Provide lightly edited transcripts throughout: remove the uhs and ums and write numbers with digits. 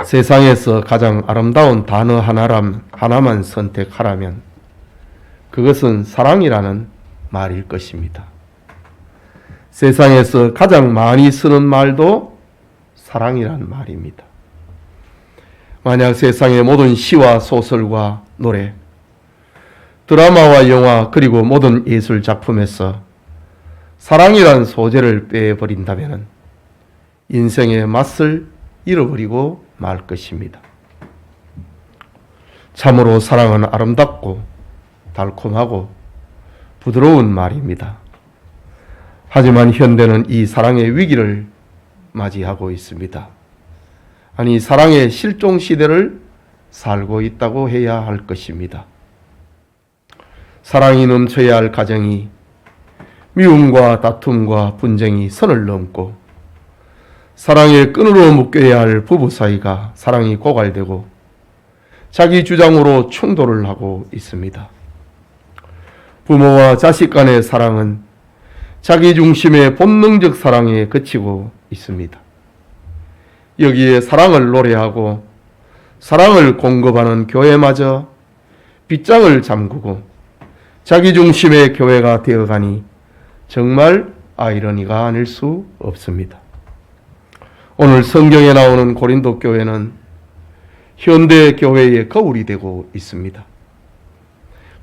세상에서 가장 아름다운 단어 하나만 선택하라면 그것은 사랑이라는 말일 것입니다. 세상에서 가장 많이 쓰는 말도 사랑이라는 말입니다. 만약 세상의 모든 시와 소설과 노래, 드라마와 영화 그리고 모든 예술 작품에서 사랑이라는 소재를 빼버린다면 인생의 맛을 잃어버리고 말 것입니다. 참으로 사랑은 아름답고 달콤하고 부드러운 말입니다. 하지만 현대는 이 사랑의 위기를 맞이하고 있습니다. 아니, 사랑의 실종 시대를 살고 있다고 해야 할 것입니다. 사랑이 넘쳐야 할 가정이 미움과 다툼과 분쟁이 선을 넘고 사랑의 끈으로 묶여야 할 부부 사이가 사랑이 고갈되고 자기 주장으로 충돌을 하고 있습니다. 부모와 자식 간의 사랑은 자기 중심의 본능적 사랑에 그치고 있습니다. 여기에 사랑을 노래하고 사랑을 공급하는 교회마저 빗장을 잠그고 자기 중심의 교회가 되어가니 정말 아이러니가 아닐 수 없습니다. 오늘 성경에 나오는 고린도 교회는 현대 교회의 거울이 되고 있습니다.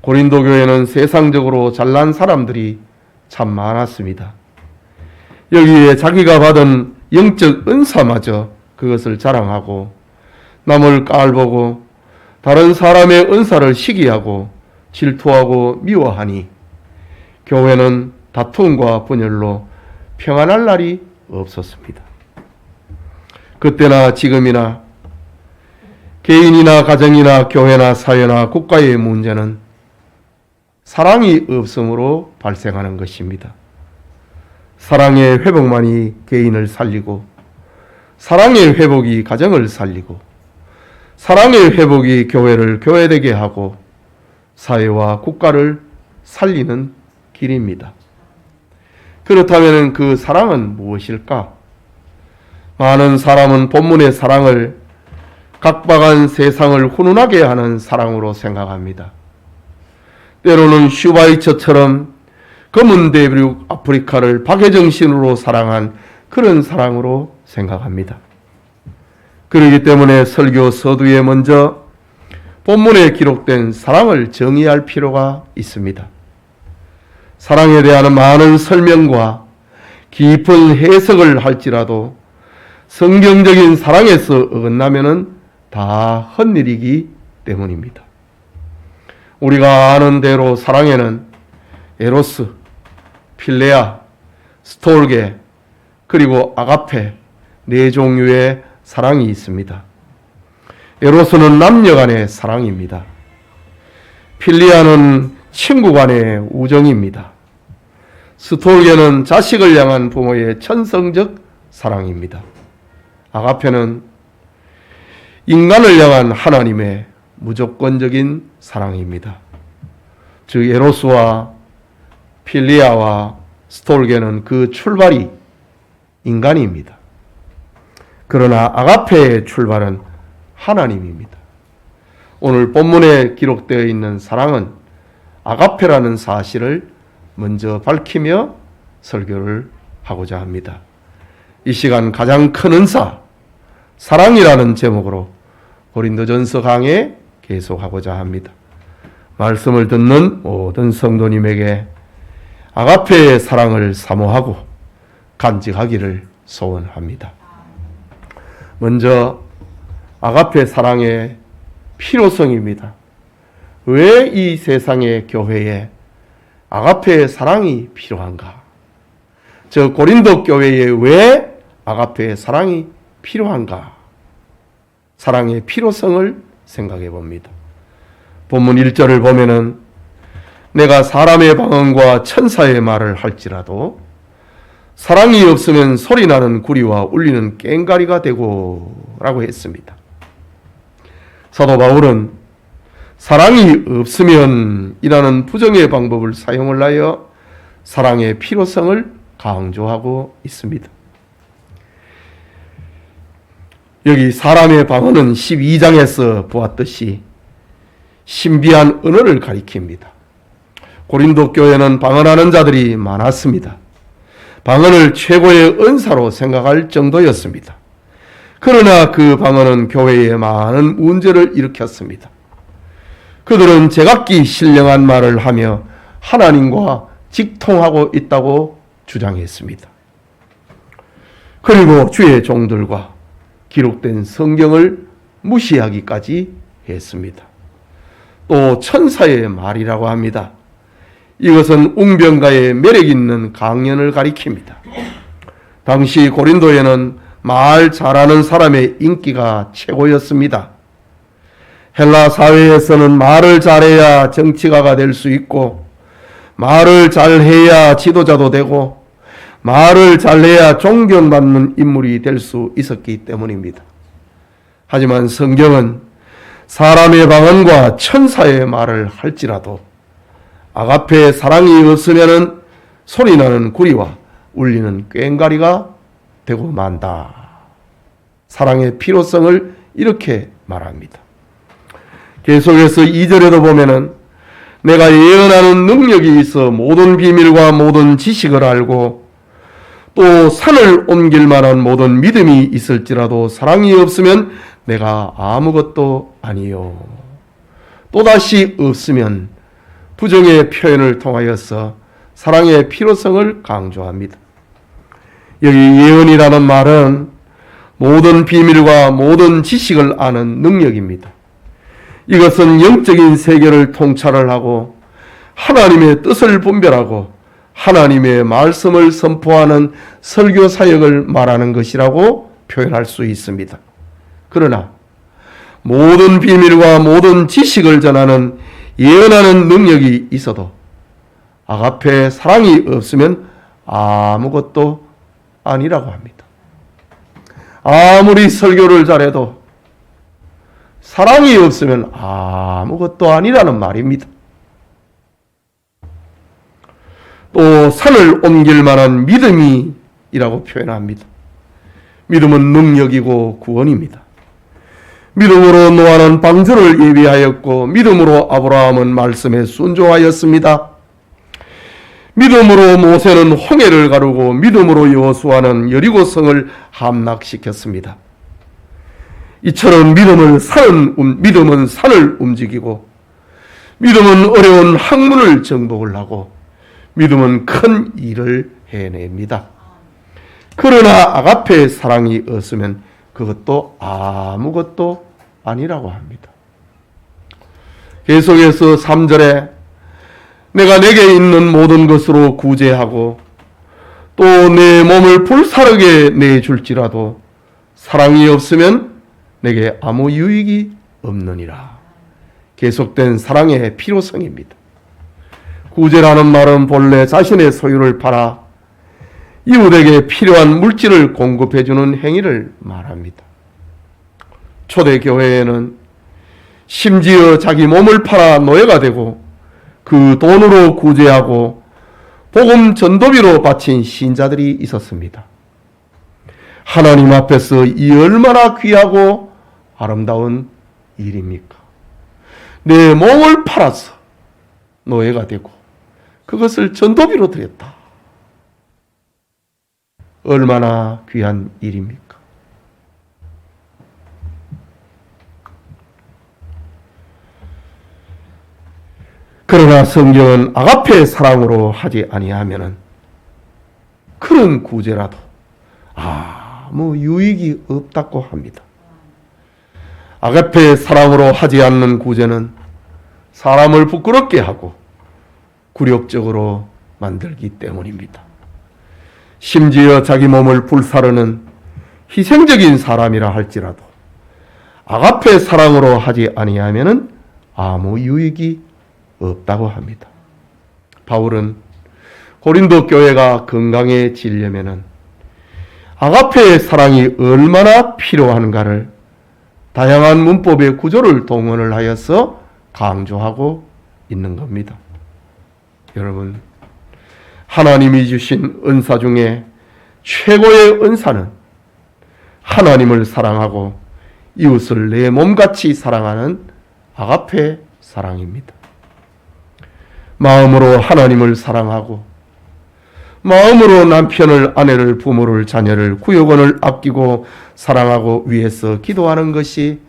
고린도 교회는 세상적으로 잘난 사람들이 참 많았습니다. 여기에 자기가 받은 영적 은사마저 그것을 자랑하고 남을 깔보고 다른 사람의 은사를 시기하고 질투하고 미워하니 교회는 다툼과 분열로 평안할 날이 없었습니다. 그때나 지금이나 개인이나 가정이나 교회나 사회나 국가의 문제는 사랑이 없음으로 발생하는 것입니다. 사랑의 회복만이 개인을 살리고 사랑의 회복이 가정을 살리고 사랑의 회복이 교회를 교회되게 하고 사회와 국가를 살리는 길입니다. 그렇다면 그 사랑은 무엇일까? 많은 사람은 본문의 사랑을 각박한 세상을 훈훈하게 하는 사랑으로 생각합니다. 때로는 슈바이처처럼 검은 대륙 아프리카를 박애정신으로 사랑한 그런 사랑으로 생각합니다. 그렇기 때문에 설교 서두에 먼저 본문에 기록된 사랑을 정의할 필요가 있습니다. 사랑에 대한 많은 설명과 깊은 해석을 할지라도 성경적인 사랑에서 어긋나면은 다 헛일이기 때문입니다. 우리가 아는 대로 사랑에는 에로스, 필레아, 스톨게, 그리고 아가페 네 종류의 사랑이 있습니다. 에로스는 남녀 간의 사랑입니다. 필리아는 친구 간의 우정입니다. 스톨게는 자식을 향한 부모의 천성적 사랑입니다. 아가페는 인간을 향한 하나님의 무조건적인 사랑입니다. 즉 에로스와 필리아와 스톨게는 그 출발이 인간입니다. 그러나 아가페의 출발은 하나님입니다. 오늘 본문에 기록되어 있는 사랑은 아가페라는 사실을 먼저 밝히며 설교를 하고자 합니다. 이 시간 가장 큰 은사, 사랑이라는 제목으로 고린도전서 강해 계속하고자 합니다. 말씀을 듣는 모든 성도님에게 아가페의 사랑을 사모하고 간직하기를 소원합니다. 먼저 아가페 사랑의 필요성입니다. 왜 이 세상의 교회에 아가페의 사랑이 필요한가? 저 고린도 교회에 왜 아가페의 사랑이 필요한가? 사랑의 필요성을 생각해 봅니다. 본문 1절을 보면은 내가 사람의 방언과 천사의 말을 할지라도 사랑이 없으면 소리나는 구리와 울리는 꽹가리가 되고 라고 했습니다. 사도 바울은 사랑이 없으면 이라는 부정의 방법을 사용을 하여 사랑의 필요성을 강조하고 있습니다. 여기 사람의 방언은 12장에서 보았듯이 신비한 언어를 가리킵니다. 고린도 교회는 방언하는 자들이 많았습니다. 방언을 최고의 은사로 생각할 정도였습니다. 그러나 그 방언은 교회에 많은 문제를 일으켰습니다. 그들은 제각기 신령한 말을 하며 하나님과 직통하고 있다고 주장했습니다. 그리고 주의 종들과 기록된 성경을 무시하기까지 했습니다. 또 천사의 말이라고 합니다. 이것은 웅변가의 매력 있는 강연을 가리킵니다. 당시 고린도에는 말 잘하는 사람의 인기가 최고였습니다. 헬라 사회에서는 말을 잘해야 정치가가 될 수 있고, 말을 잘해야 지도자도 되고, 말을 잘해야 존경받는 인물이 될 수 있었기 때문입니다. 하지만 성경은 사람의 방언과 천사의 말을 할지라도 아가페 사랑이 없으면 소리나는 구리와 울리는 꽹과리가 되고 만다. 사랑의 필요성을 이렇게 말합니다. 계속해서 2절에도 보면은 내가 예언하는 능력이 있어 모든 비밀과 모든 지식을 알고 또 산을 옮길 만한 모든 믿음이 있을지라도 사랑이 없으면 내가 아무것도 아니요. 또다시 없으면 부정의 표현을 통하여서 사랑의 필요성을 강조합니다. 여기 예언이라는 말은 모든 비밀과 모든 지식을 아는 능력입니다. 이것은 영적인 세계를 통찰을 하고 하나님의 뜻을 분별하고 하나님의 말씀을 선포하는 설교 사역을 말하는 것이라고 표현할 수 있습니다. 그러나 모든 비밀과 모든 지식을 전하는 예언하는 능력이 있어도 아가페 사랑이 없으면 아무것도 아니라고 합니다. 아무리 설교를 잘해도 사랑이 없으면 아무것도 아니라는 말입니다. 또 산을 옮길 만한 믿음이라고 표현합니다. 믿음은 능력이고 구원입니다. 믿음으로 노아는 방주를 예비하였고 믿음으로 아브라함은 말씀에 순종하였습니다. 믿음으로 모세는 홍해를 가르고 믿음으로 여호수아는 여리고성을 함락시켰습니다. 이처럼 믿음은 산을 움직이고 믿음은 어려운 학문을 정복을 하고 믿음은 큰 일을 해냅니다. 그러나 아가페 사랑이 없으면 그것도 아무것도 아니라고 합니다. 계속해서 3절에 내가 내게 있는 모든 것으로 구제하고 또 내 몸을 불사르게 내줄지라도 사랑이 없으면 내게 아무 유익이 없느니라. 계속된 사랑의 필요성입니다. 구제라는 말은 본래 자신의 소유를 팔아 이웃에게 필요한 물질을 공급해주는 행위를 말합니다. 초대 교회에는 심지어 자기 몸을 팔아 노예가 되고 그 돈으로 구제하고 복음 전도비로 바친 신자들이 있었습니다. 하나님 앞에서 이 얼마나 귀하고 아름다운 일입니까? 내 몸을 팔아서 노예가 되고 그것을 전도비로 드렸다. 얼마나 귀한 일입니까? 그러나 성경은 아가페 사랑으로 하지 아니하면은 그런 구제라도 아무 유익이 없다고 합니다. 아가페 사랑으로 하지 않는 구제는 사람을 부끄럽게 하고 굴욕적으로 만들기 때문입니다. 심지어 자기 몸을 불사르는 희생적인 사람이라 할지라도 아가페 사랑으로 하지 아니하면은 아무 유익이 없다고 합니다. 바울은 고린도 교회가 건강해지려면은 아가페의 사랑이 얼마나 필요한가를 다양한 문법의 구조를 동원을 하여서 강조하고 있는 겁니다. 여러분, 하나님이 주신 은사 중에 최고의 은사는 하나님을 사랑하고 이웃을 내 몸같이 사랑하는 아가페 사랑입니다. 마음으로 하나님을 사랑하고 마음으로 남편을, 아내를, 부모를, 자녀를, 구역원을 아끼고 사랑하고 위해서 기도하는 것이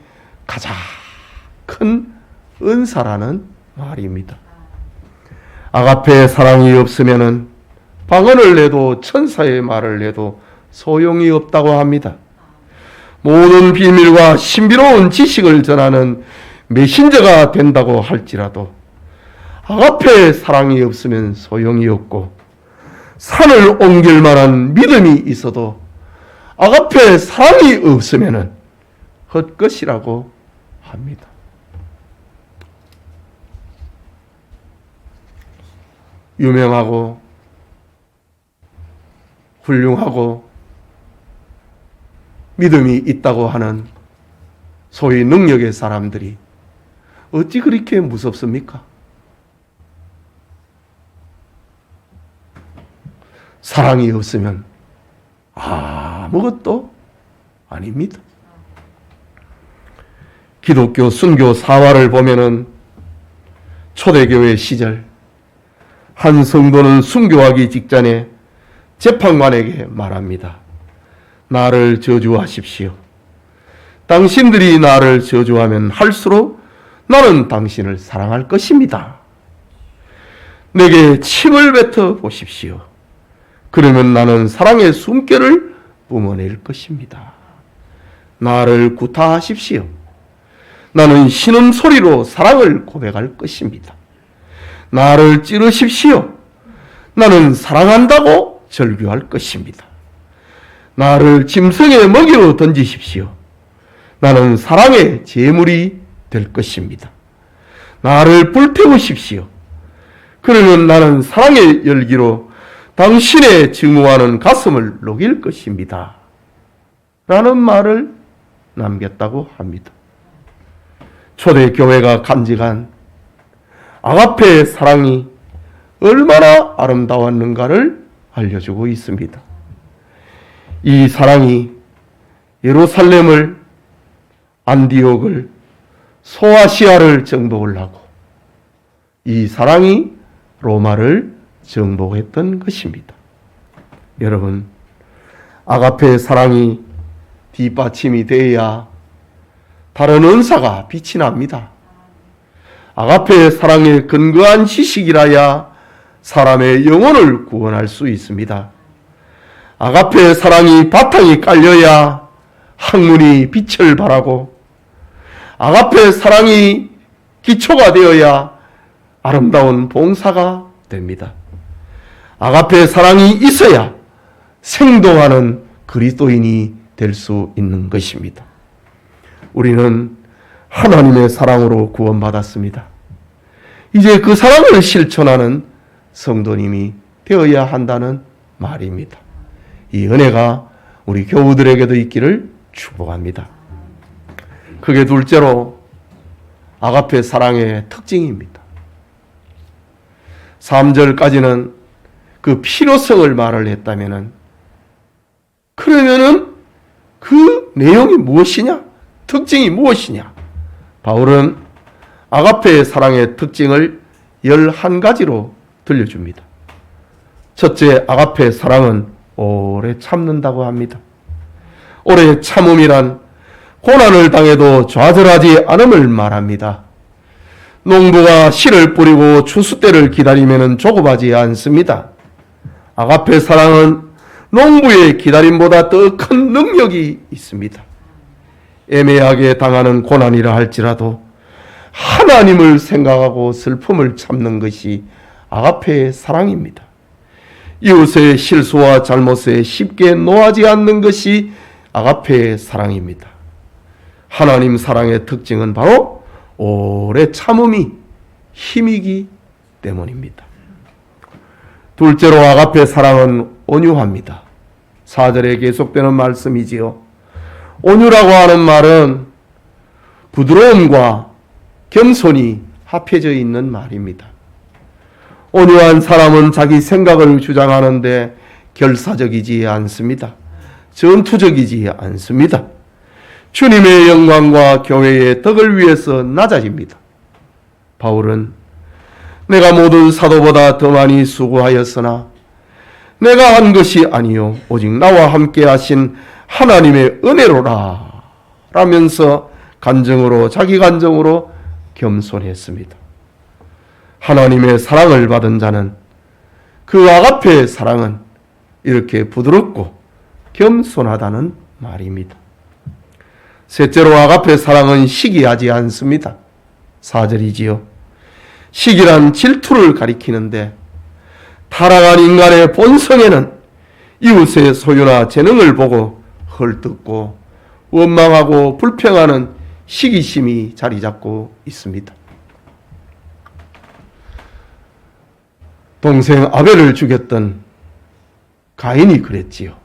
가장 큰 은사라는 말입니다. 아가페 사랑이 없으면은 방언을 내도 천사의 말을 내도 소용이 없다고 합니다. 모든 비밀과 신비로운 지식을 전하는 메신저가 된다고 할지라도 아가페 사랑이 없으면 소용이 없고, 산을 옮길 만한 믿음이 있어도 아가페 사랑이 없으면 헛것이라고 합니다. 유명하고 훌륭하고 믿음이 있다고 하는 소위 능력의 사람들이 어찌 그렇게 무섭습니까? 사랑이 없으면 아무것도 아닙니다. 기독교 순교 사화를 보면은 초대교회 시절 한 성도는 순교하기 직전에 재판관에게 말합니다. 나를 저주하십시오. 당신들이 나를 저주하면 할수록 나는 당신을 사랑할 것입니다. 내게 침을 뱉어 보십시오. 그러면 나는 사랑의 숨결을 뿜어낼 것입니다. 나를 구타하십시오. 나는 신음소리로 사랑을 고백할 것입니다. 나를 찌르십시오. 나는 사랑한다고 절규할 것입니다. 나를 짐승의 먹이로 던지십시오. 나는 사랑의 제물이 될 것입니다. 나를 불태우십시오. 그러면 나는 사랑의 열기로 당신의 증오하는 가슴을 녹일 것입니다. 라는 말을 남겼다고 합니다. 초대교회가 간직한 아가페의 사랑이 얼마나 아름다웠는가를 알려주고 있습니다. 이 사랑이 예루살렘을, 안디옥을, 소아시아를 정복을 하고 이 사랑이 로마를 정복했던 것입니다. 여러분, 아가페의 사랑이 뒷받침이 되어야 다른 은사가 빛이 납니다. 아가페의 사랑에 근거한 지식이라야 사람의 영혼을 구원할 수 있습니다. 아가페의 사랑이 바탕이 깔려야 학문이 빛을 발하고, 아가페의 사랑이 기초가 되어야 아름다운 봉사가 됩니다. 아가페의 사랑이 있어야 생동하는 그리스도인이 될 수 있는 것입니다. 우리는 하나님의 사랑으로 구원받았습니다. 이제 그 사랑을 실천하는 성도님이 되어야 한다는 말입니다. 이 은혜가 우리 교우들에게도 있기를 축복합니다. 그게 둘째로 아가페 사랑의 특징입니다. 3절까지는 그 필요성을 말을 했다면은, 그러면은 그 내용이 무엇이냐? 특징이 무엇이냐? 바울은 아가페의 사랑의 특징을 11가지로 들려줍니다. 첫째, 아가페의 사랑은 오래 참는다고 합니다. 오래 참음이란 고난을 당해도 좌절하지 않음을 말합니다. 농부가 씨를 뿌리고 추수 때를 기다리면 조급하지 않습니다. 아가페 사랑은 농부의 기다림보다 더 큰 능력이 있습니다. 애매하게 당하는 고난이라 할지라도 하나님을 생각하고 슬픔을 참는 것이 아가페의 사랑입니다. 이웃의 실수와 잘못에 쉽게 노하지 않는 것이 아가페의 사랑입니다. 하나님 사랑의 특징은 바로 오래 참음이 힘이기 때문입니다. 둘째로 아가페 사랑은 온유합니다. 4절에 계속되는 말씀이지요. 온유라고 하는 말은 부드러움과 겸손이 합해져 있는 말입니다. 온유한 사람은 자기 생각을 주장하는데 결사적이지 않습니다. 전투적이지 않습니다. 주님의 영광과 교회의 덕을 위해서 낮아집니다. 바울은 내가 모든 사도보다 더 많이 수고하였으나 내가 한 것이 아니요 오직 나와 함께 하신 하나님의 은혜로라 라면서 자기 간정으로 겸손했습니다. 하나님의 사랑을 받은 자는 그 아가페의 사랑은 이렇게 부드럽고 겸손하다는 말입니다. 셋째로 아가페 사랑은 시기하지 않습니다. 4절이지요. 시기란 질투를 가리키는데 타락한 인간의 본성에는 이웃의 소유나 재능을 보고 헐뜯고 원망하고 불평하는 시기심이 자리 잡고 있습니다. 동생 아벨을 죽였던 가인이 그랬지요.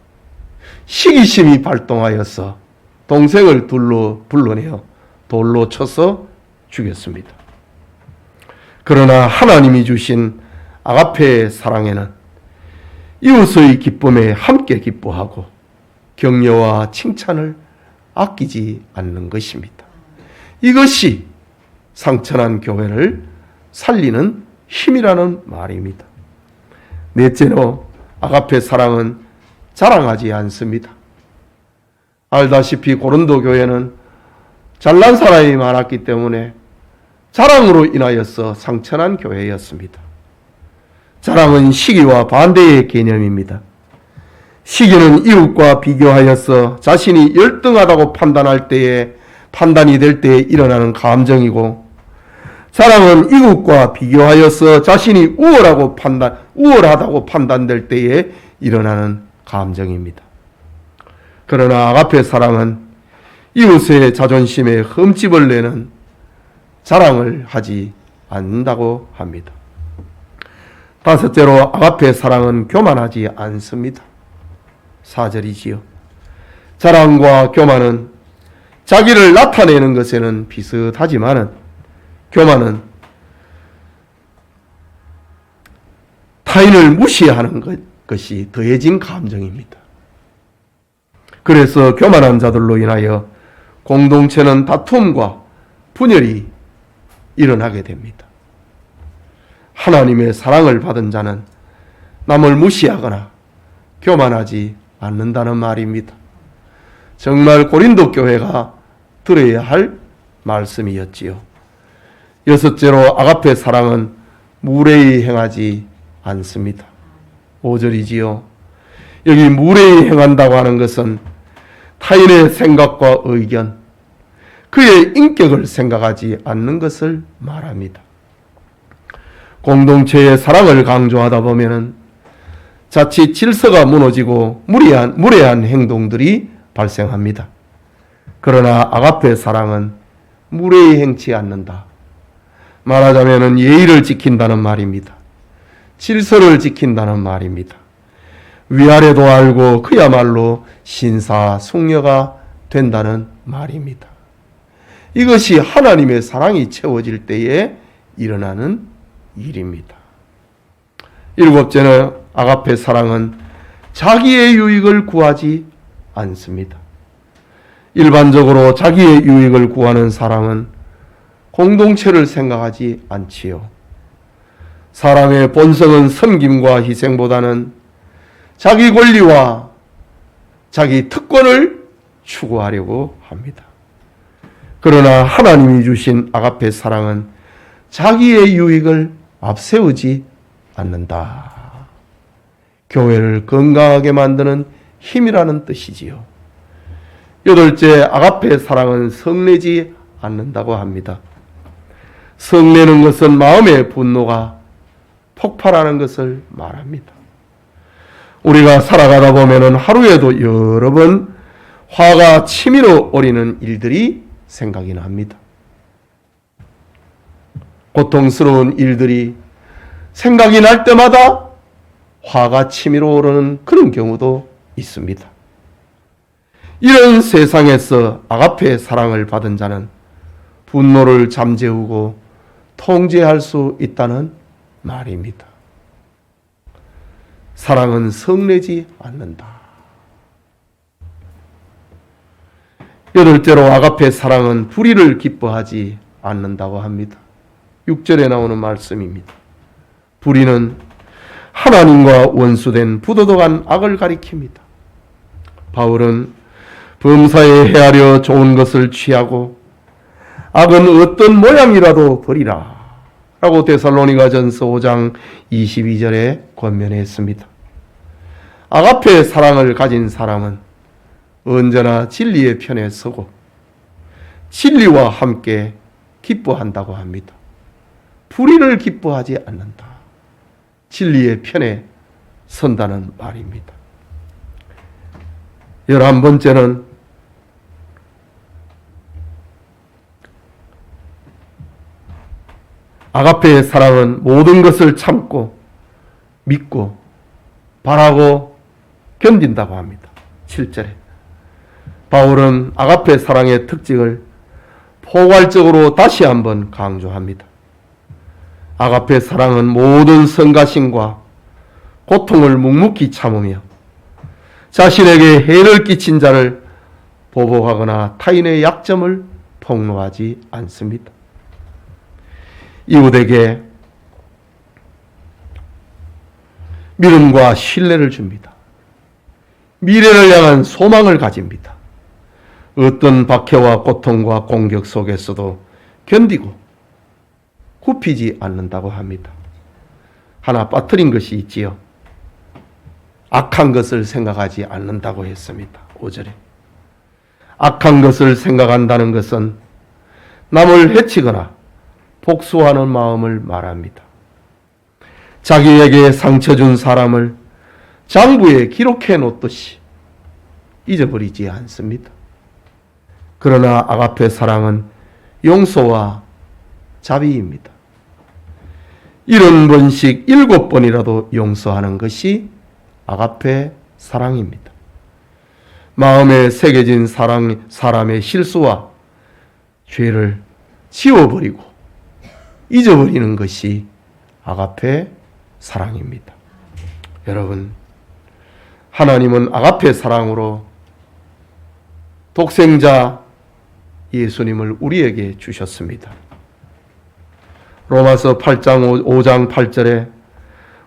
시기심이 발동하여서 동생을 불러내어 돌로 쳐서 죽였습니다. 그러나 하나님이 주신 아가페의 사랑에는 이웃의 기쁨에 함께 기뻐하고 격려와 칭찬을 아끼지 않는 것입니다. 이것이 상처난 교회를 살리는 힘이라는 말입니다. 넷째로 아가페 사랑은 자랑하지 않습니다. 알다시피 고린도 교회는 잘난 사람이 많았기 때문에 자랑으로 인하여서 상처난 교회였습니다. 자랑은 시기와 반대의 개념입니다. 시기는 이웃과 비교하여서 자신이 열등하다고 판단이 될 때에 일어나는 감정이고, 자랑은 이웃과 비교하여서 자신이 우월하다고 판단될 때에 일어나는 감정입니다. 그러나 아가페 사랑은 이웃의 자존심에 흠집을 내는 자랑을 하지 않는다고 합니다. 다섯째로 아가페 사랑은 교만하지 않습니다. 4절이지요. 자랑과 교만은 자기를 나타내는 것에는 비슷하지만 교만은 타인을 무시하는 것이 더해진 감정입니다. 그래서 교만한 자들로 인하여 공동체는 다툼과 분열이 일어나게 됩니다. 하나님의 사랑을 받은 자는 남을 무시하거나 교만하지 않는다는 말입니다. 정말 고린도 교회가 들어야 할 말씀이었지요. 여섯째로 아가페 사랑은 무례히 행하지 않습니다. 5절이지요. 여기 무례히 행한다고 하는 것은 타인의 생각과 의견, 그의 인격을 생각하지 않는 것을 말합니다. 공동체의 사랑을 강조하다 보면은 자칫 질서가 무너지고 무례한 행동들이 발생합니다. 그러나 아가페 사랑은 무례히 행치 않는다. 말하자면 예의를 지킨다는 말입니다. 질서를 지킨다는 말입니다. 위아래도 알고 그야말로 신사숙녀가 된다는 말입니다. 이것이 하나님의 사랑이 채워질 때에 일어나는 일입니다. 일곱째는 아가페 사랑은 자기의 유익을 구하지 않습니다. 일반적으로 자기의 유익을 구하는 사람은 공동체를 생각하지 않지요. 사람의 본성은 섬김과 희생보다는 자기 권리와 자기 특권을 추구하려고 합니다. 그러나 하나님이 주신 아가페 사랑은 자기의 유익을 앞세우지 않는다. 교회를 건강하게 만드는 힘이라는 뜻이지요. 여덟째, 아가페 사랑은 성내지 않는다고 합니다. 성내는 것은 마음의 분노가 폭발하는 것을 말합니다. 우리가 살아가다 보면은 하루에도 여러 번 화가 치밀어 오르는 일들이 생각이 납니다. 고통스러운 일들이 생각이 날 때마다 화가 치밀어 오르는 그런 경우도 있습니다. 이런 세상에서 아가페의 사랑을 받은 자는 분노를 잠재우고 통제할 수 있다는 말입니다. 사랑은 성내지 않는다. 여덟째로 아가페 사랑은 불의를 기뻐하지 않는다고 합니다. 6절에 나오는 말씀입니다. 불의는 하나님과 원수된 부도덕한 악을 가리킵니다. 바울은 범사에 헤아려 좋은 것을 취하고 악은 어떤 모양이라도 버리라 라고 데살로니가전서 5장 22절에 권면했습니다. 아가페 사랑을 가진 사람은 언제나 진리의 편에 서고 진리와 함께 기뻐한다고 합니다. 불의를 기뻐하지 않는다. 진리의 편에 선다는 말입니다. 11번째는 아가페의 사랑은 모든 것을 참고 믿고 바라고 견딘다고 합니다. 7절에 바울은 아가페 사랑의 특징을 포괄적으로 다시 한번 강조합니다. 아가페 사랑은 모든 성가심과 고통을 묵묵히 참으며 자신에게 해를 끼친 자를 보복하거나 타인의 약점을 폭로하지 않습니다. 이웃에게 믿음과 신뢰를 줍니다. 미래를 향한 소망을 가집니다. 어떤 박해와 고통과 공격 속에서도 견디고 굽히지 않는다고 합니다. 하나 빠뜨린 것이 있지요. 악한 것을 생각하지 않는다고 했습니다. 5절에. 악한 것을 생각한다는 것은 남을 해치거나 복수하는 마음을 말합니다. 자기에게 상처 준 사람을 장부에 기록해 놓듯이 잊어버리지 않습니다. 그러나 아가페 사랑은 용서와 자비입니다. 70번씩 7번이라도 용서하는 것이 아가페 사랑입니다. 마음에 새겨진 사람의 실수와 죄를 지워버리고 잊어버리는 것이 아가페 사랑입니다. 여러분, 하나님은 아가페 사랑으로 독생자 예수님을 우리에게 주셨습니다. 로마서 5장 8절에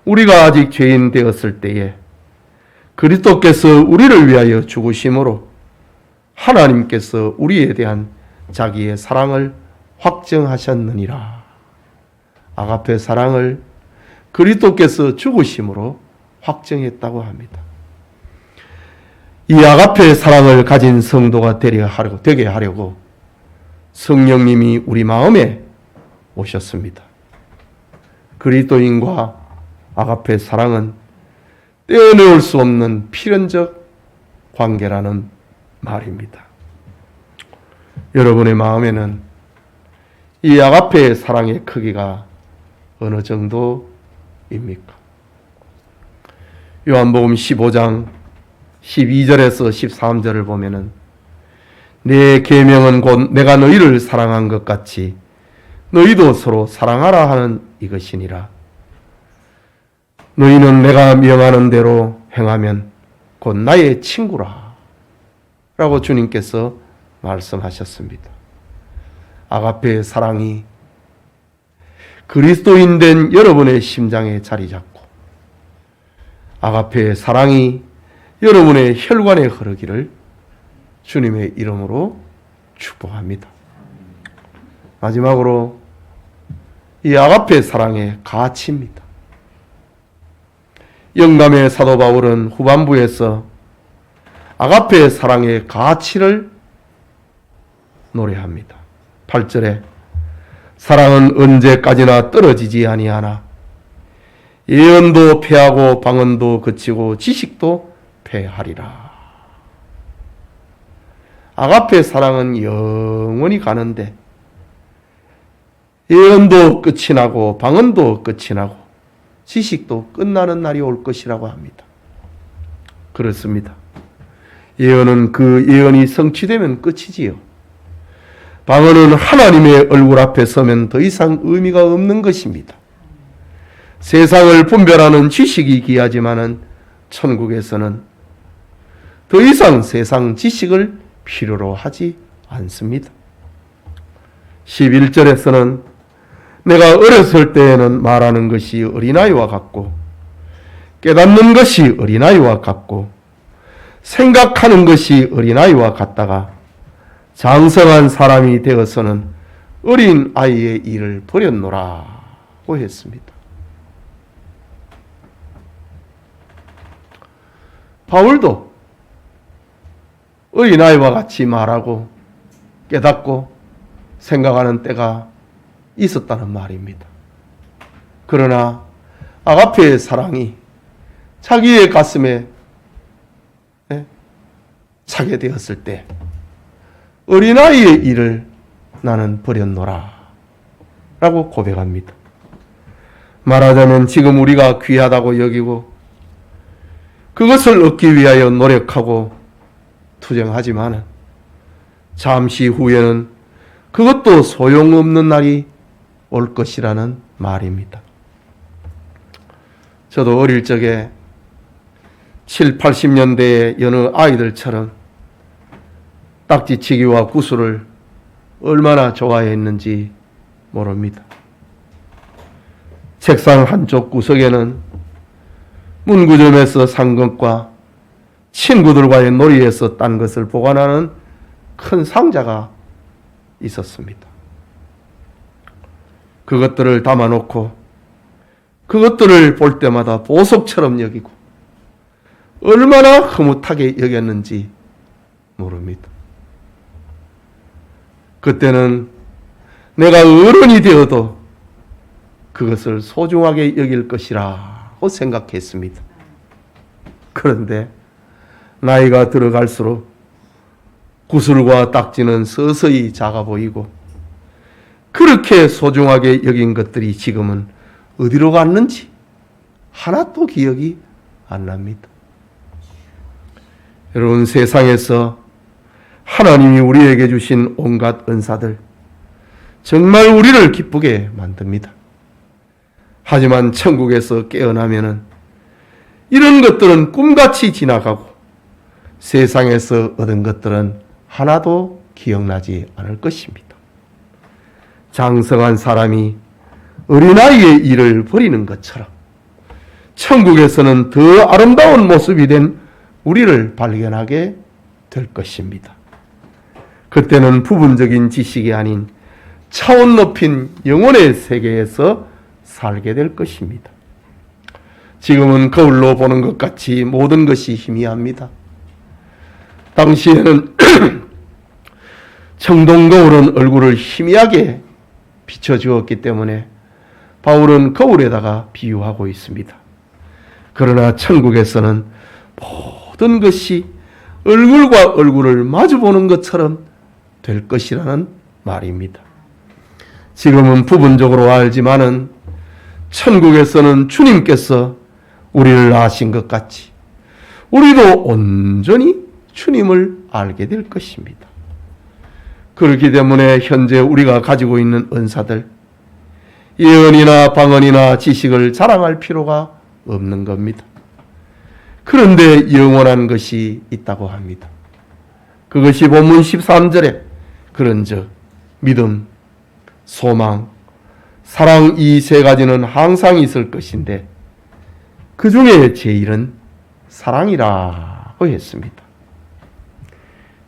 우리가 아직 죄인 되었을 때에 그리스도께서 우리를 위하여 죽으심으로 하나님께서 우리에 대한 자기의 사랑을 확정하셨느니라. 아가페 사랑을 그리스도께서 죽으심으로 확정했다고 합니다. 이 아가페 사랑을 가진 성도가 되게 하려고 성령님이 우리 마음에 오셨습니다. 그리스도인과 아가페 사랑은 떼어내올 수 없는 필연적 관계라는 말입니다. 여러분의 마음에는 이 아가페 사랑의 크기가 어느 정도입니까? 요한복음 15장 12절에서 13절을 보면은 내 계명은 곧 내가 너희를 사랑한 것 같이 너희도 서로 사랑하라 하는 이것이니라. 너희는 내가 명하는 대로 행하면 곧 나의 친구라 라고 주님께서 말씀하셨습니다. 아가페의 사랑이 그리스도인 된 여러분의 심장에 자리 잡고 아가페의 사랑이 여러분의 혈관에 흐르기를 주님의 이름으로 축복합니다. 마지막으로 이 아가페 사랑의 가치입니다. 영감의 사도 바울은 후반부에서 아가페 사랑의 가치를 노래합니다. 8절에 사랑은 언제까지나 떨어지지 아니하나 예언도 패하고 방언도 그치고 지식도 패하리라. 아가페 사랑은 영원히 가는데 예언도 끝이 나고 방언도 끝이 나고 지식도 끝나는 날이 올 것이라고 합니다. 그렇습니다. 예언은 그 예언이 성취되면 끝이지요. 방언은 하나님의 얼굴 앞에 서면 더 이상 의미가 없는 것입니다. 세상을 분별하는 지식이 귀하지만은 천국에서는 더 이상 세상 지식을 필요로 하지 않습니다. 11절에서는 내가 어렸을 때에는 말하는 것이 어린아이와 같고 깨닫는 것이 어린아이와 같고 생각하는 것이 어린아이와 같다가 장성한 사람이 되어서는 어린아이의 일을 버렸노라고 했습니다. 바울도 어린아이와 같이 말하고 깨닫고 생각하는 때가 있었다는 말입니다. 그러나 아가페의 사랑이 자기의 가슴에 차게 되었을 때 어린아이의 일을 나는 버렸노라 라고 고백합니다. 말하자면 지금 우리가 귀하다고 여기고 그것을 얻기 위하여 노력하고 투쟁하지만 잠시 후에는 그것도 소용없는 날이 올 것이라는 말입니다. 저도 어릴 적에 7, 80년대의 여느 아이들처럼 딱지치기와 구슬을 얼마나 좋아했는지 모릅니다. 책상 한쪽 구석에는 문구점에서 산 것과 친구들과의 놀이에서 딴 것을 보관하는 큰 상자가 있었습니다. 그것들을 담아놓고 그것들을 볼 때마다 보석처럼 여기고 얼마나 흐뭇하게 여겼는지 모릅니다. 그때는 내가 어른이 되어도 그것을 소중하게 여길 것이라고 생각했습니다. 그런데 나이가 들어갈수록 구슬과 딱지는 서서히 작아 보이고 그렇게 소중하게 여긴 것들이 지금은 어디로 갔는지 하나도 기억이 안 납니다. 여러분, 세상에서 하나님이 우리에게 주신 온갖 은사들 정말 우리를 기쁘게 만듭니다. 하지만 천국에서 깨어나면은 이런 것들은 꿈같이 지나가고 세상에서 얻은 것들은 하나도 기억나지 않을 것입니다. 장성한 사람이 어린아이의 일을 버리는 것처럼 천국에서는 더 아름다운 모습이 된 우리를 발견하게 될 것입니다. 그때는 부분적인 지식이 아닌 차원 높인 영혼의 세계에서 살게 될 것입니다. 지금은 거울로 보는 것 같이 모든 것이 희미합니다. 당시에는 청동거울은 얼굴을 희미하게 비춰주었기 때문에 바울은 거울에다가 비유하고 있습니다. 그러나 천국에서는 모든 것이 얼굴과 얼굴을 마주보는 것처럼 될 것이라는 말입니다. 지금은 부분적으로 알지만은 천국에서는 주님께서 우리를 아신 것 같이 우리도 온전히 주님을 알게 될 것입니다. 그렇기 때문에 현재 우리가 가지고 있는 은사들, 예언이나 방언이나 지식을 자랑할 필요가 없는 겁니다. 그런데 영원한 것이 있다고 합니다. 그것이 본문 13절에 그런즉 믿음, 소망, 사랑 이 세 가지는 항상 있을 것인데 그 중에 제일은 사랑이라고 했습니다.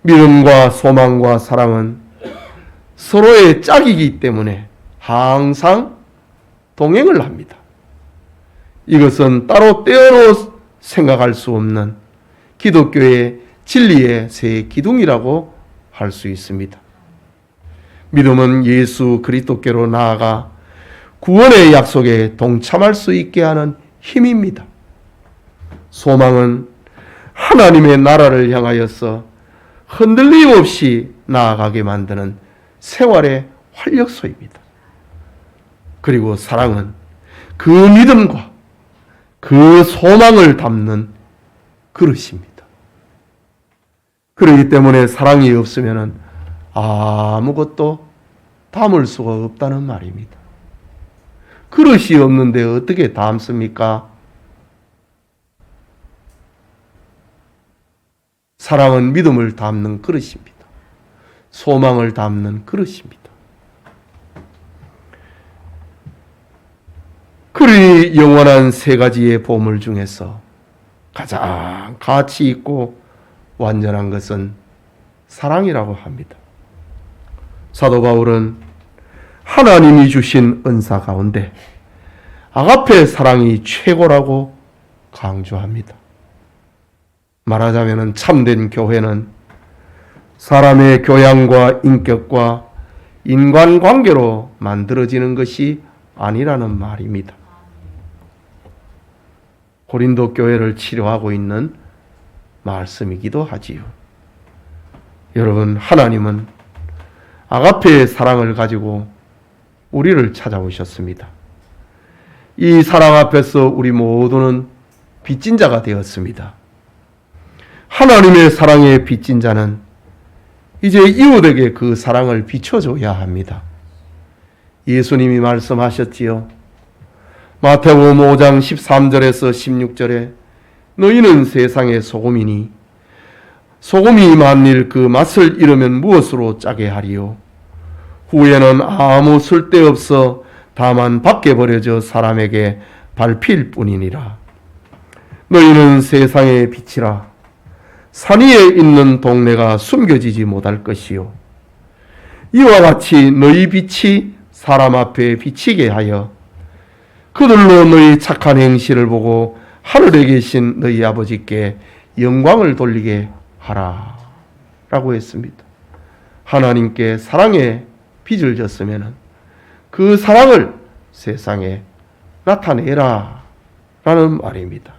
믿음과 소망과 사랑은 서로의 짝이기 때문에 항상 동행을 합니다. 이것은 따로 떼어놓아 생각할 수 없는 기독교의 진리의 세 기둥이라고 할 수 있습니다. 믿음은 예수 그리스도께로 나아가 구원의 약속에 동참할 수 있게 하는 힘입니다. 소망은 하나님의 나라를 향하여서 흔들림 없이 나아가게 만드는 생활의 활력소입니다. 그리고 사랑은 그 믿음과 그 소망을 담는 그릇입니다. 그렇기 때문에 사랑이 없으면 아무것도 담을 수가 없다는 말입니다. 그릇이 없는데 어떻게 담습니까? 사랑은 믿음을 담는 그릇입니다. 소망을 담는 그릇입니다. 그리 영원한 세 가지의 보물 중에서 가장 가치 있고 완전한 것은 사랑이라고 합니다. 사도 바울은 하나님이 주신 은사 가운데 아가페 사랑이 최고라고 강조합니다. 말하자면 참된 교회는 사람의 교양과 인격과 인간관계로 만들어지는 것이 아니라는 말입니다. 고린도 교회를 치료하고 있는 말씀이기도 하지요. 여러분, 하나님은 아가페의 사랑을 가지고 우리를 찾아오셨습니다. 이 사랑 앞에서 우리 모두는 빚진 자가 되었습니다. 하나님의 사랑에 빚진 자는 이제 이웃에게 그 사랑을 비춰줘야 합니다. 예수님이 말씀하셨지요. 마태복음 5장 13절에서 16절에 너희는 세상의 소금이니 소금이 만일 그 맛을 잃으면 무엇으로 짜게 하리요? 후에는 아무 쓸데없어 다만 밖에 버려져 사람에게 밟힐 뿐이니라. 너희는 세상의 빛이라. 산 위에 있는 동네가 숨겨지지 못할 것이요. 이와 같이 너희 빛이 사람 앞에 비치게 하여 그들로 너희 착한 행실을 보고 하늘에 계신 너희 아버지께 영광을 돌리게 하라 라고 했습니다. 하나님께 사랑의 빚을 졌으면 그 사랑을 세상에 나타내라 라는 말입니다.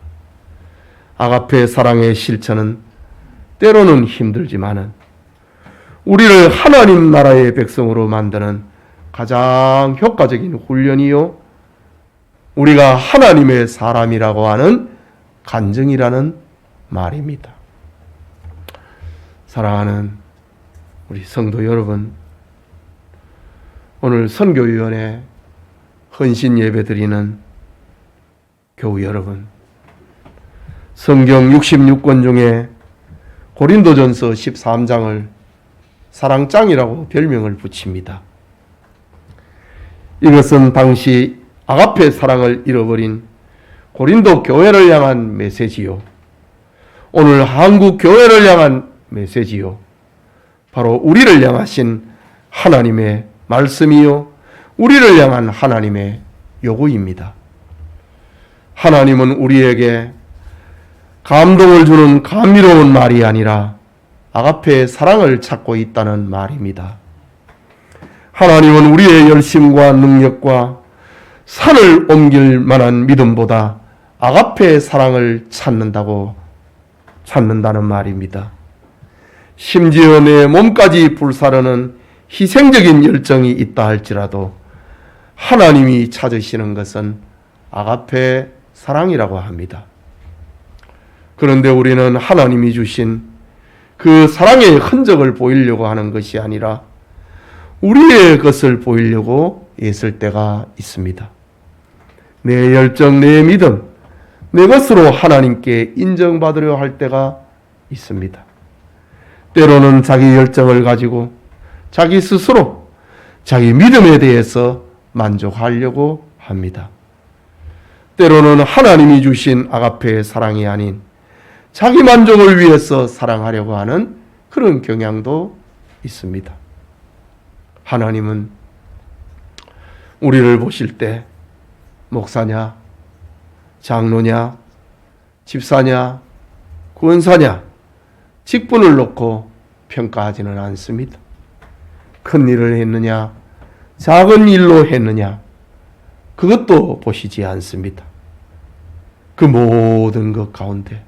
아가페 사랑의 실천은 때로는 힘들지만은 우리를 하나님 나라의 백성으로 만드는 가장 효과적인 훈련이요, 우리가 하나님의 사람이라고 하는 간증이라는 말입니다. 사랑하는 우리 성도 여러분, 오늘 선교위원회 헌신 예배 드리는 교우 여러분, 성경 66권 중에 고린도전서 13장을 사랑장이라고 별명을 붙입니다. 이것은 당시 아가페 사랑을 잃어버린 고린도 교회를 향한 메시지요, 오늘 한국 교회를 향한 메시지요, 바로 우리를 향하신 하나님의 말씀이요, 우리를 향한 하나님의 요구입니다. 하나님은 우리에게 감동을 주는 감미로운 말이 아니라 아가페의 사랑을 찾고 있다는 말입니다. 하나님은 우리의 열심과 능력과 산을 옮길 만한 믿음보다 아가페의 사랑을 찾는다는 말입니다. 심지어 내 몸까지 불사르는 희생적인 열정이 있다 할지라도 하나님이 찾으시는 것은 아가페 사랑이라고 합니다. 그런데 우리는 하나님이 주신 그 사랑의 흔적을 보이려고 하는 것이 아니라 우리의 것을 보이려고 애쓸 때가 있습니다. 내 열정, 내 믿음, 내 것으로 하나님께 인정받으려 할 때가 있습니다. 때로는 자기 열정을 가지고 자기 스스로 자기 믿음에 대해서 만족하려고 합니다. 때로는 하나님이 주신 아가페의 사랑이 아닌 자기 만족을 위해서 사랑하려고 하는 그런 경향도 있습니다. 하나님은 우리를 보실 때 목사냐, 장로냐, 집사냐, 권사냐, 직분을 놓고 평가하지는 않습니다. 큰 일을 했느냐, 작은 일로 했느냐, 그것도 보시지 않습니다. 그 모든 것 가운데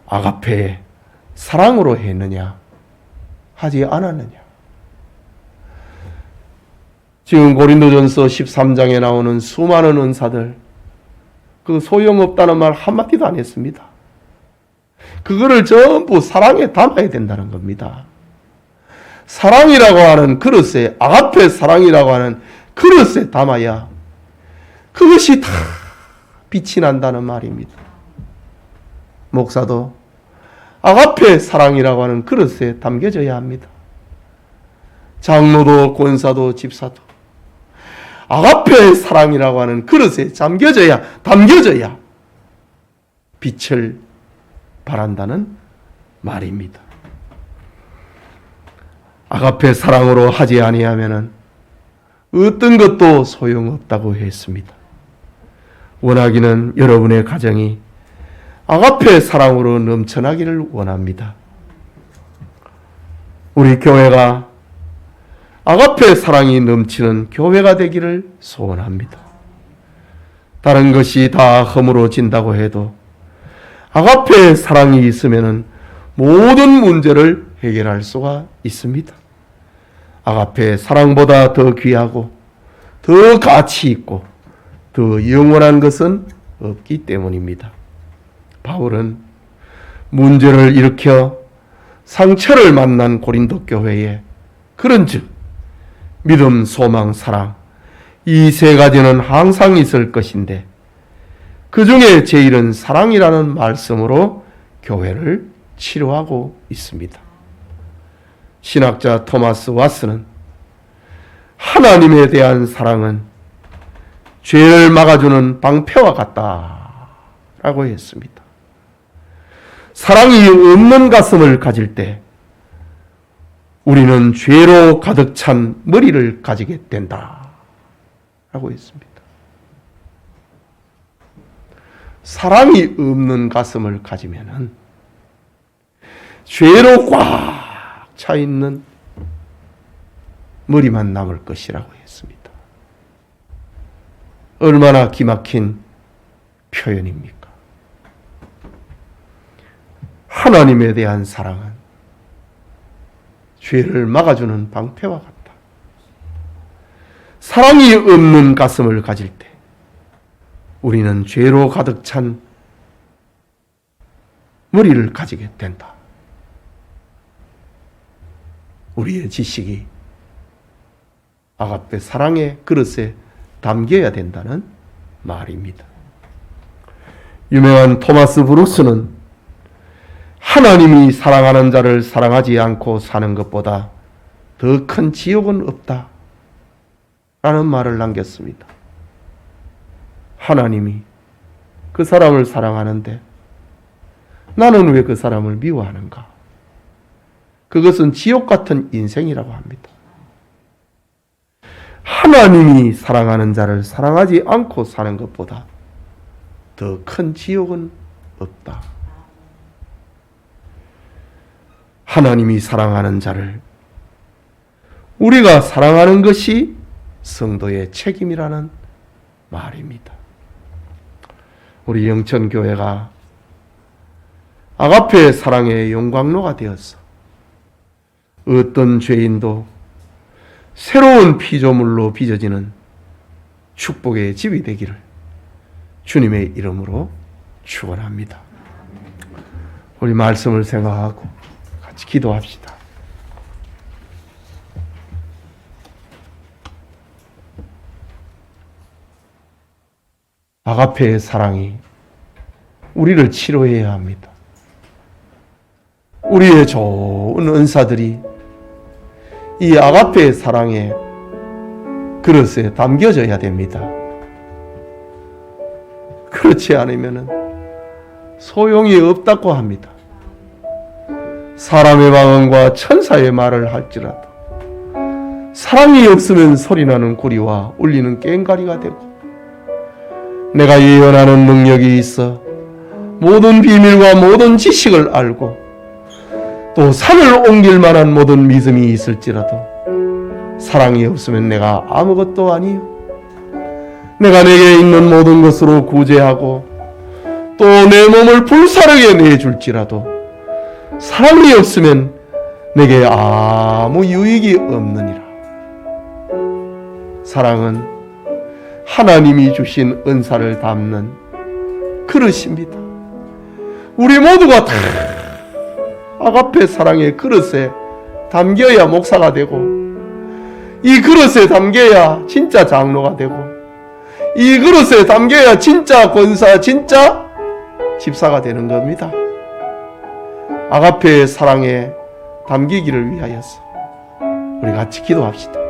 아가페의 사랑으로 했느냐, 하지 않았느냐. 지금 고린도전서 13장에 나오는 수많은 은사들, 그 소용없다는 말 한마디도 안 했습니다. 그거를 전부 사랑에 담아야 된다는 겁니다. 사랑이라고 하는 그릇에, 아가페 사랑이라고 하는 그릇에 담아야 그것이 다 빛이 난다는 말입니다. 목사도 아가페 사랑이라고 하는 그릇에 담겨져야 합니다. 장로도 권사도 집사도 아가페 사랑이라고 하는 그릇에 담겨져야 빛을 발한다는 말입니다. 아가페 사랑으로 하지 아니하면은 어떤 것도 소용없다고 했습니다. 원하기는 여러분의 가정이 아가페 사랑으로 넘쳐나기를 원합니다. 우리 교회가 아가페 사랑이 넘치는 교회가 되기를 소원합니다. 다른 것이 다 허물어진다고 해도 아가페 사랑이 있으면 모든 문제를 해결할 수가 있습니다. 아가페 사랑보다 더 귀하고 더 가치 있고 더 영원한 것은 없기 때문입니다. 바울은 문제를 일으켜 상처를 만난 고린도 교회에 그런즉 믿음, 소망, 사랑 이 세 가지는 항상 있을 것인데 그 중에 제일은 사랑이라는 말씀으로 교회를 치료하고 있습니다. 신학자 토마스 왓슨은 하나님에 대한 사랑은 죄를 막아주는 방패와 같다라고 했습니다. 사랑이 없는 가슴을 가질 때 우리는 죄로 가득 찬 머리를 가지게 된다라고 했습니다. 사랑이 없는 가슴을 가지면은 죄로 꽉 차 있는 머리만 남을 것이라고 했습니다. 얼마나 기막힌 표현입니까? 하나님에 대한 사랑은 죄를 막아주는 방패와 같다. 사랑이 없는 가슴을 가질 때 우리는 죄로 가득 찬 머리를 가지게 된다. 우리의 지식이 아가페 사랑의 그릇에 담겨야 된다는 말입니다. 유명한 토마스 브룩스는 하나님이 사랑하는 자를 사랑하지 않고 사는 것보다 더 큰 지옥은 없다 라는 말을 남겼습니다. 하나님이 그 사람을 사랑하는데 나는 왜 그 사람을 미워하는가? 그것은 지옥 같은 인생이라고 합니다. 하나님이 사랑하는 자를 사랑하지 않고 사는 것보다 더 큰 지옥은 없다. 하나님이 사랑하는 자를 우리가 사랑하는 것이 성도의 책임이라는 말입니다. 우리 영천교회가 아가페 사랑의 용광로가 되어서 어떤 죄인도 새로운 피조물로 빚어지는 축복의 집이 되기를 주님의 이름으로 축원합니다. 우리 말씀을 생각하고 같이 기도합시다. 아가페의 사랑이 우리를 치료해야 합니다. 우리의 좋은 은사들이 이 아가페의 사랑의 그릇에 담겨져야 됩니다. 그렇지 않으면 소용이 없다고 합니다. 사람의 방언과 천사의 말을 할지라도 사랑이 없으면 소리나는 구리와 울리는 꽹과리가 되고 내가 예언하는 능력이 있어 모든 비밀과 모든 지식을 알고 또 산을 옮길 만한 모든 믿음이 있을지라도 사랑이 없으면 내가 아무것도 아니요. 내가 내게 있는 모든 것으로 구제하고 또 내 몸을 불사르게 내줄지라도 사랑이 없으면 내게 아무 유익이 없느니라. 사랑은 하나님이 주신 은사를 담는 그릇입니다. 우리 모두가 다 아가페 사랑의 그릇에 담겨야 목사가 되고 이 그릇에 담겨야 진짜 장로가 되고 이 그릇에 담겨야 진짜 권사, 진짜 집사가 되는 겁니다. 아가페의 사랑에 담기기를 위하여서 우리 같이 기도합시다.